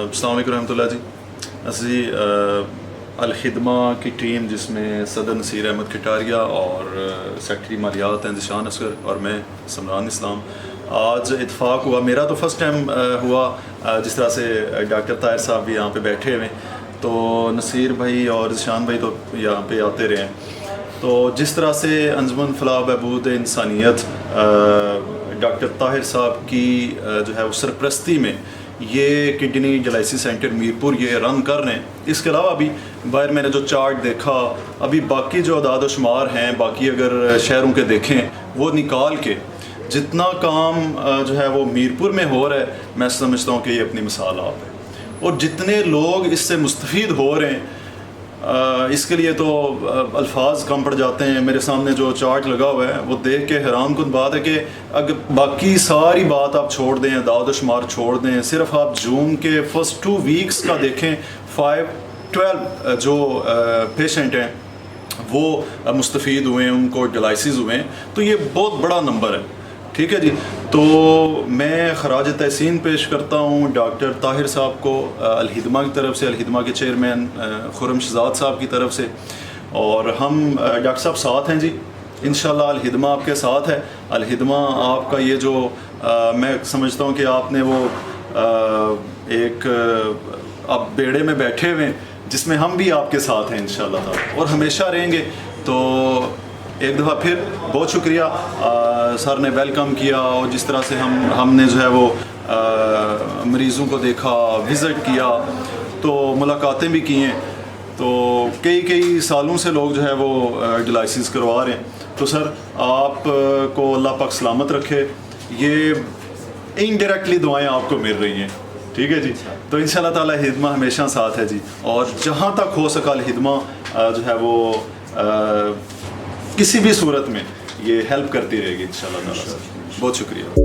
السلام علیکم رحمۃ اللہ جی. اسی الخدمہ کی ٹیم جس میں صدر نصیر احمد کھٹاریا اور سیکٹری مالیات ہیں ذیشان اصغر اور میں سمران اسلام. آج اتفاق ہوا, میرا تو فرسٹ ٹائم ہوا جس طرح سے ڈاکٹر طاہر صاحب بھی یہاں پہ بیٹھے ہوئے, تو نصیر بھائی اور ذیشان بھائی تو یہاں پہ آتے رہے ہیں. تو جس طرح سے انجمن فلاح بہبود انسانیت ڈاکٹر طاہر صاحب کی جو ہے وہ سرپرستی میں یہ کڈنی ڈیالائسس سینٹر میرپور یہ رن کر رہے ہیں. اس کے علاوہ بھی باہر میں نے جو چارٹ دیکھا, ابھی باقی جو اعداد و شمار ہیں باقی اگر شہروں کے دیکھیں وہ نکال کے جتنا کام جو ہے وہ میرپور میں ہو رہا ہے, میں سمجھتا ہوں کہ یہ اپنی مثال آپ ہے. اور جتنے لوگ اس سے مستفید ہو رہے ہیں اس کے لیے تو الفاظ کم پڑ جاتے ہیں. میرے سامنے جو چارٹ لگا ہوا ہے وہ دیکھ کے حیران کن بات ہے کہ اگر باقی ساری بات آپ چھوڑ دیں, اعداد و شمار چھوڑ دیں, صرف آپ جون کے فرسٹ 2 ویکس کا دیکھیں, 512 جو پیشنٹ ہیں وہ مستفید ہوئے ہیں, ان کو ڈیالائسس ہوئے ہیں, تو یہ بہت بڑا نمبر ہے. ٹھیک ہے جی. تو میں خراج تحسین پیش کرتا ہوں ڈاکٹر طاہر صاحب کو الخدمہ کی طرف سے, الخدمہ کے چیئرمین خرم شہزاد صاحب کی طرف سے, اور ہم ڈاکٹر صاحب ساتھ ہیں جی انشاءاللہ. الخدمہ آپ کے ساتھ ہے. الخدمہ آپ کا یہ جو میں سمجھتا ہوں کہ آپ نے وہ ایک آپ بیڑے میں بیٹھے ہوئے ہیں جس میں ہم بھی آپ کے ساتھ ہیں انشاءاللہ تعالی اور ہمیشہ رہیں گے. تو ایک دفعہ پھر بہت شکریہ, سر نے ویلکم کیا, اور جس طرح سے ہم نے جو ہے وہ مریضوں کو دیکھا, وزٹ کیا, تو ملاقاتیں بھی کی ہیں. تو کئی سالوں سے لوگ جو ہے وہ ڈیالائسس کروا رہے ہیں. تو سر آپ کو اللہ پاک سلامت رکھے. یہ انڈائریکٹلی دعائیں آپ کو مل رہی ہیں. ٹھیک ہے جی. تو انشاءاللہ تعالی الخدمہ ہمیشہ ساتھ ہے جی, اور جہاں تک ہو سکا الخدمہ جو ہے وہ کسی بھی صورت میں یہ ہیلپ کرتی رہے گی انشاءاللہ تعالی. بہت شکریہ.